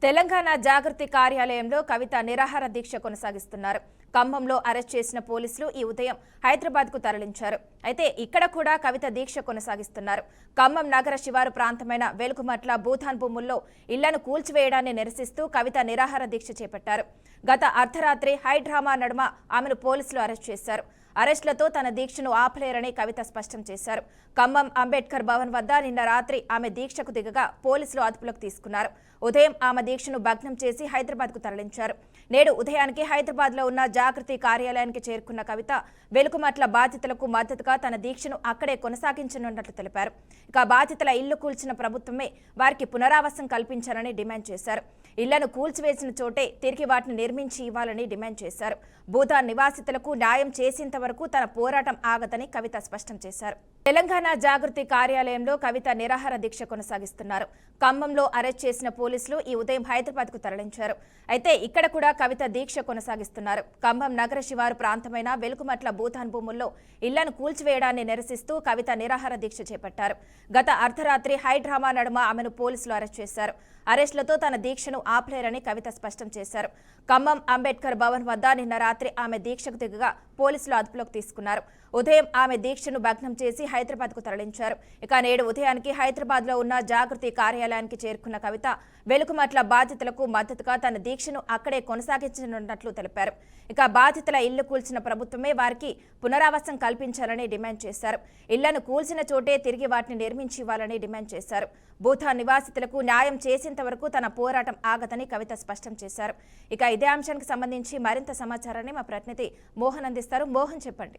తెలంగాణ జాగృతి కార్యాలయంలో కవిత నిరాహార దీక్ష కొనసాగిస్తున్నారు. ఖమ్మంలో అరెస్ట్ చేసిన పోలీసులు ఈ ఉదయం హైదరాబాద్కు తరలించారు. అయితే ఇక్కడ కూడా కవిత దీక్ష కొనసాగిస్తున్నారు. ఖమ్మం నగర శివారు ప్రాంతమైన వెలుగుమట్ల భూతాన్ భూముల్లో ఇళ్లను కూల్చివేయడాన్ని నిరసిస్తూ కవిత నిరాహార దీక్ష చేపట్టారు. గత అర్ధరాత్రి హైడ్రామా నడుమ ఆమెను పోలీసులు అరెస్ట్ చేశారు. అరెస్టులతో తన దీక్షను ఆపలేరని కవిత స్పష్టం చేశారు. ఖమ్మం అంబేద్కర్ భవన్ వద్ద నిన్న రాత్రి ఆమె దీక్షకు దిగగా పోలీసులు అదుపులోకి తీసుకున్నారు. ఉదయం ఆమె దీక్షను భగ్నం చేసి హైదరాబాద్కు తరలించారు. నేడు ఉదయానికి హైదరాబాద్లో ఉన్న జాగృతి కార్యాలయానికి చేరుకున్న కవిత వెలుగుమట్ల బాధితులకు మద్దతుగా తన దీక్షను అక్కడే కొనసాగించనున్నట్లు తెలిపారు. ఇక బాధితుల ఇల్లు కూల్చిన ప్రభుత్వమే వారికి పునరావాసం కల్పించాలని డిమాండ్ చేశారు. ఇళ్లను కూల్చివేసిన చోటే తిరిగి వాటిని నిర్మించి ఇవ్వాలని డిమాండ్ చేశారు. భూతాన్ నివాసితులకు న్యాయం చేసేంత వరకు తన పోరాటం ఆగదని కవిత స్పష్టం చేశారు. తెలంగాణ జాగృతి కార్యాలయంలో కవిత నిరాహార దీక్ష కొనసాగిస్తున్నారు. ఖమ్మంలో అరెస్ట్ చేసిన పోలీసులు ఈ ఉదయం హైదరాబాద్కు తరలించారు. అయితే ఇక్కడ కూడా కవిత దీక్ష కొనసాగిస్తున్నారు. ఖమ్మం నగర శివారు ప్రాంతమైన వెలుగుమట్ల భూతాన్ భూముల్లో ఇళ్లను కూల్చివేయడాన్ని నిరసిస్తూ కవిత నిరాహార దీక్ష చేపట్టారు. గత అర్ధరాత్రి హైడ్రామా నడుమ ఆమెను పోలీసులు అరెస్ట్ చేశారు. అరెస్టులతో తన దీక్షను ఆపలేరని కవిత స్పష్టం చేశారు. ఖమ్మం అంబేద్కర్ భవన్ వద్ద నిన్న రాత్రి ఆమె దీక్షకు దిగగా పోలీసులు అదుపులోకి తీసుకున్నారు. ఉదయం ఆమె దీక్షను భగ్నం చేసి హైదరాబాద్కు తరలించారు. ఇక నేడు ఉదయానికి హైదరాబాద్లో ఉన్న జాగృతి కార్యాలయానికి చేరుకున్న కవిత వెలుగుమట్ల బాధితులకు మద్దతుగా తన దీక్షను అక్కడే కొనసాగించనున్నట్లు తెలిపారు. ఇక బాధితుల ఇల్లు కూల్చిన ప్రభుత్వమే వారికి పునరావాసం కల్పించాలని డిమాండ్ చేశారు. ఇళ్లను కూల్చిన చోటే తిరిగి వాటిని నిర్మించి ఇవ్వాలని డిమాండ్ చేశారు. భూతాన్ నివాసితులకు న్యాయం చేసేంత వరకు తన పోరాటం ఆగదని కవిత స్పష్టం చేశారు. ఇక ఇదే అంశానికి సంబంధించి మరింత సమాచారాన్ని మా ప్రతినిధి మోహన్ అందిస్తారు. మోహన్, చెప్పండి.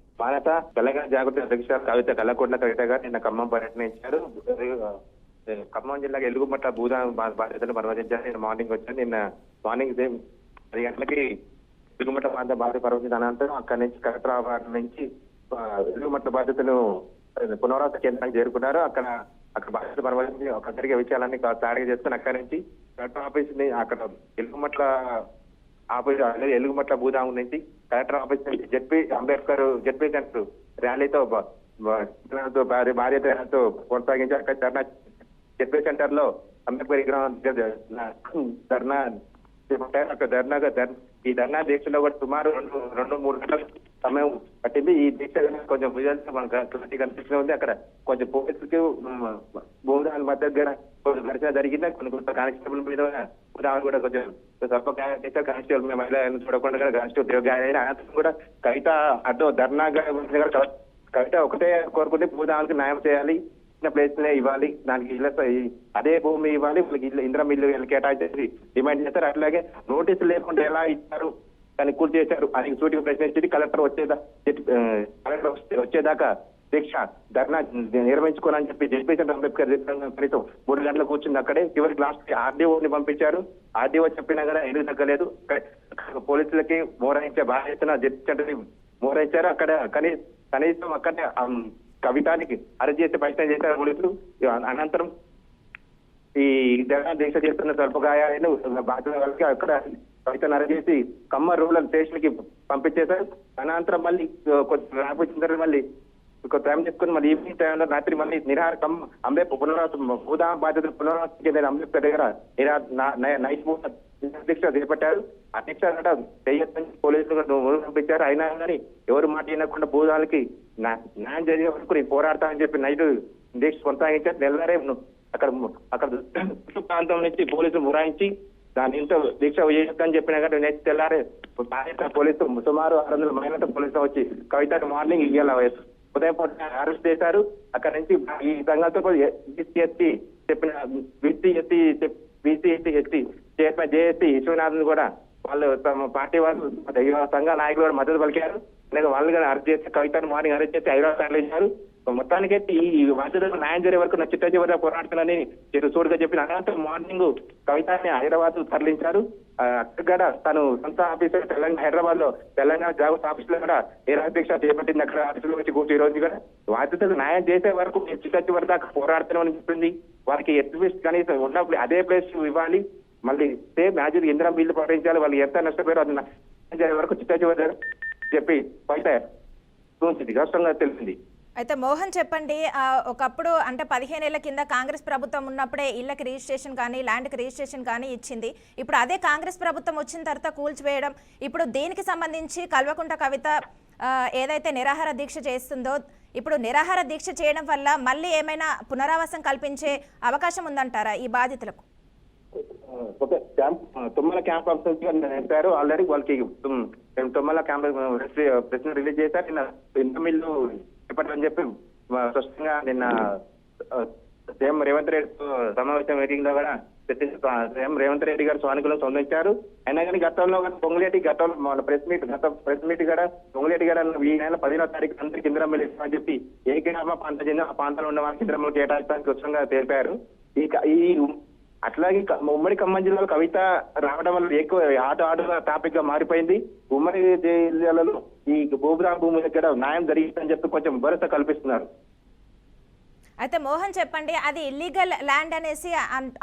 తెలంగాణ జాగృతి అధ్యక్ష కవిత కల్లకొండ కవిత గారు నిన్న ఖమ్మం పర్యటించారు. ఖమ్మం జిల్లాకి ఎలుగుమట్ల భూదాన్ బాధ్యతలు పర్వతించారు. నిన్న మార్నింగ్ వచ్చారు. నిన్న మార్నింగ్ 10 గంటలకి ఎలుగుమట్ల ప్రాంత బాధ్యత పర్వతించిన అనంతరం అక్కడి నుంచి కలెక్టర్ ఆఫీస్ నుంచి ఎలుగుమట్ల బాధ్యతలు పునరావాస కేంద్రానికి చేరుకున్నారు. అక్కడ బాధ్యత పర్వతించి ఒక జరిగే విషయాలన్నీ తాడిగా చేసుకుని అక్కడి నుంచి కలెక్టర్ ఆఫీస్ ని అక్కడ ఎలుగుమట్ల ఆఫీస్ అనేది ఎలుగుమట్ల భూదాం నుంచి కలెక్టర్ ఆఫీస్ నుంచి జెడ్పీ సెంటర్ ర్యాలీతో భార్యతో కొనసాగించి అక్కడ జెడ్పీ సెంటర్ లో అంబేద్కర్ విగ్రహం ధర్నా అక్కడ ఈ ధర్నా దీక్షలో కూడా సుమారు 2-3 గంటల సమయం పట్టింది. ఈ దీక్ష కొంచెం విజువల్స్ మనకు కనిపిస్తుంది. అక్కడ కొంచెం పోలీసులకి భూదాల మధ్య కొంచెం ఘర్షణ జరిగింది. కొన్ని కానిస్టేబుల్ మీద కూడా కొంచెం స్వల్ప కానిస్టేబుల్ మహిళలను చూడకుండా కానిస్టేబుల్ గాయన అనంతరం కూడా కవిత అటు ధర్నాగా కవిత ఒకటే కోరుకుంటే భూదాలకు న్యాయం చేయాలి, చిన్న ప్లేస్ ఇవ్వాలి, దానికి అదే భూమి ఇవ్వాలి, వాళ్ళకి ఇందిరం ఇల్లు కేటాయించేసి డిమాండ్ చేస్తారు. అట్లాగే నోటీసులు లేకుండా ఎలా ఇచ్చారు, దాన్ని కూర్చు చేశారు అని సూటిగా ప్రశ్నించి కలెక్టర్ వచ్చేదాకా దీక్ష ధర్నా నిర్వహించుకోవాలని చెప్పి జెడ్పీ సెంటర్ అంబేద్కర్ కనీసం 3 గంటలు కూర్చుంది. అక్కడే చివరికి లాస్ట్ ఆర్డీఓని పంపించారు. ఆర్డీఓ చెప్పినా కూడా ఎందుకు తగ్గలేదు. పోలీసులకి మోరాయించే బాధ్యత జెడ్పీ సెంటర్ మోరాయించారు. అక్కడ కనీసం అక్కడే కవితానికి అరెస్ట్ చేసే ప్రయత్నం చేశారు పోలీసులు. అనంతరం ఈ ధర్నా దీక్ష చేస్తున్న స్వల్పగాయాలను బాధితుల వాళ్ళకి అక్కడ కవితను అరెస్ట్ చేసి ఖమ్మం రూరల్ స్టేషన్ కి పంపించేశారు. అనంతరం మళ్ళీ కొంచెం రాబోచ్చిన తర్వాత మళ్ళీ టైం చెప్పుకుని మళ్ళీ ఈవినింగ్ టైంలో రాత్రి మళ్ళీ నిరాహార అంబేద్కర్ పునరావాసం భూదా బాధ్యతలు పునరావాసం అంబేద్కర్ దగ్గర నైట్ దీక్ష చేపట్టారు. ఆ దీక్ష పోలీసులు పంపించారు. అయినా కానీ ఎవరు మాట వినకుండా భూదాలకి న్యాయం జరిగే వరకు పోరాడతామని చెప్పి నైట్ దీక్ష కొనసాగించారు. నెలరే అక్కడ ప్రాంతం నుంచి పోలీసులు మురాయించి దాని ఇంట్లో దీక్ష చేయొద్దని చెప్పినా కానీ నెక్స్ట్ తెల్లారే పోలీసు సుమారు 600 మహిళలతో పోలీసులు వచ్చి కవితకు మార్నింగ్ ఇయ్యాల ఉదయం పూట అరెస్ట్ చేశారు. అక్కడ నుంచి ఈ సంఘాలతో BC ST chairman JSC Viswanathan కూడా వాళ్ళు తమ పార్టీ వాళ్ళు సంఘ నాయకులు కూడా మద్దతు పలికారు. వాళ్ళు కూడా అరెస్ట్ చేసి కవితను మార్నింగ్ అరెస్ట్ చేసి హైదరాబాద్ తరలించారు. మొత్తానికైతే ఈ బాధ్యతలకు న్యాయం జరిగే వరకు చిట్ట చివరి పోరాడుతానని సూటిగా చెప్పిన అనంతరం మార్నింగ్ కవితని హైదరాబాద్ తరలించారు. అక్కడ తను సొంత ఆఫీసర్ హైదరాబాద్ లో తెలంగాణ జాగృతి ఆఫీస్ లో కూడా నిరాదీక్ష చేపట్టింది. అక్కడ ఆఫీసులో వచ్చి కూర్చు ఈ రోజు కూడా బాధ్యతలకు న్యాయం చేసే వరకు చిట్ట చివరి దాకా పోరాడుతామని చెప్పింది. వారికి ఎట్లీస్ట్ కనీసం ఉన్నప్పుడు అదే ప్లేస్ ఇవ్వాలి, మళ్ళీ సేమ్ యాజ్ ఇందిరా బిల్లు ప్రకటించాలి, వాళ్ళు ఎంత నష్టపోయారో అది న్యాయం జరిగే వరకు చిట్ట చివరి చెప్పి బయట రాష్ట్రంగా తెలిసింది. అయితే మోహన్ చెప్పండి, ఒకప్పుడు అంటే 15 ఏళ్ల కింద కాంగ్రెస్ ప్రభుత్వం ఉన్నప్పుడే ఇళ్ళకి రిజిస్ట్రేషన్ కానీ ల్యాండ్కి రిజిస్ట్రేషన్ కానీ ఇచ్చింది. ఇప్పుడు అదే కాంగ్రెస్ ప్రభుత్వం వచ్చిన తర్వాత కూల్చివేయడం, ఇప్పుడు దీనికి సంబంధించి కల్వకుంట్ల కవిత ఏదైతే నిరాహార దీక్ష చేస్తుందో, ఇప్పుడు నిరాహార దీక్ష చేయడం వల్ల మళ్ళీ ఏమైనా పునరావాసం కల్పించే అవకాశం ఉందంటారా ఈ బాధితులకు? ఓకే, తుమ్మల క్యాంప్ ఆఫీసర్స్ చెప్పారు ఆల్రెడీ వాళ్ళకి. తుమ్మల క్యాంప్ ప్రెస్ రిలీజ్ చేశారు. నిన్న ఇంటర్మిల్లు చేపట్టని చెప్పి స్పష్టంగా నిన్న సీఎం రేవంత్ రెడ్డి సమావేశం మీటింగ్ లో కూడా సీఎం రేవంత్ రెడ్డి గారు స్వానుకులను స్పందించారు. అయినా కానీ గతంలో గతంలో ప్రెస్ మీట్ కూడా పొంగులేటి గారు ఈ నెల 15వ తారీఖు అందరికి ఇందిరమ్మలు ఇస్తామని చెప్పి ఏ గ్రామ ప్రాంతం చెందిన ఆ ప్రాంతంలో ఉన్న వారికి ఇందిరమ్మలు కేటాయించడానికి స్పష్టంగా తెలిపారు. ఈ అట్లాగే ఉమ్మడి ఖమ్మం జిల్లాలో కవిత రావడం వల్ల ఎక్కువ ఆట టాపిక్ గా మారిపోయింది. ఉమ్మడి జిల్లాలలో ఈ భూమి దగ్గర న్యాయం జరిగిందని చెప్పి కొంచెం భరోసా కల్పిస్తున్నారు. అయితే మోహన్ చెప్పండి, అది ఇల్లీగల్ ల్యాండ్ అనేసి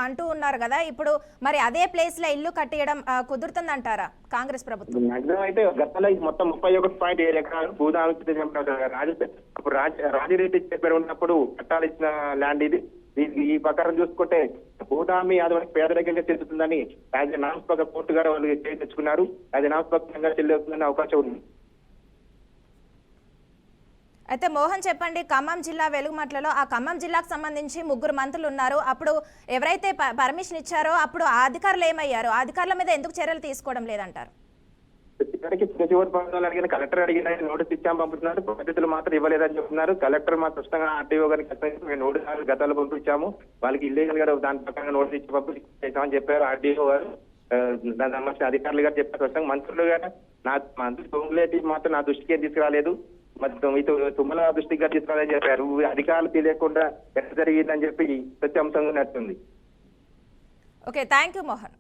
అంటూ ఉన్నారు కదా, ఇప్పుడు మరి అదే ప్లేస్ లో ఇల్లు కట్టేయడం కుదురుతుందంటారా కాంగ్రెస్ ప్రభుత్వం? మాక్సిమం అయితే గతంలో మొత్తం 31.7 ఎకరాలు భూదామి అప్పుడు రాజిరెడ్డి చెప్పారు ఉన్నప్పుడు పట్టాలు ఇచ్చిన ల్యాండ్ ఇది. ఈ ప్రకారం చూసుకుంటే భూదామి అది పేదరికంగా చెందుతుందని యాజ్ నామస్పక కోర్టు గారు వాళ్ళు తెచ్చుకున్నారు. అది నామస్పకంగా చెల్లిస్తుందనే అవకాశం ఉంది. అయితే మోహన్ చెప్పండి, ఖమ్మం జిల్లా వెలుగుమట్లలో ఆ ఖమ్మం జిల్లాకు సంబంధించి 3 మంత్రులు ఉన్నారు. అప్పుడు ఎవరైతే పర్మిషన్ ఇచ్చారో అప్పుడు ఆ అధికారులు ఏమయ్యారు? ఆ అధికారుల మీద ఎందుకు చర్యలు తీసుకోవడం లేదంటారు? చివరి ప్రాంతాలు అడిగిన కలెక్టర్ అడిగిన నోటీస్ ఇచ్చాము పంపుతున్నారు. పద్ధతులు మాత్రం ఇవ్వలేదని చెప్తున్నారు. కలెక్టర్ మా స్పష్టంగా ఆర్టీఓ గారికి మేము నోటీసులు గతాలు పంపించాము, వాళ్ళకి ఇల్లీగల్ గా దాని ప్రకారంగా నోటీస్ ఇచ్చి పంపించామని చెప్పారు ఆర్టీఓ గారు. దానికి సంబంధించిన అధికారులు గారు చెప్పారు స్పష్టంగా. మంత్రులు గారు మంత్రి పొంగులేటి మాత్రం నా దృష్టికి తీసుకురాలేదు, తుమ్మల దృష్టిగా తీసుకురాలని చెప్పారు. అధికారులు తెలియకుండా ఎట్లా జరిగిందని చెప్పి ప్రత్యాంశంగా నడుతుంది. Okay, thank you Mohan.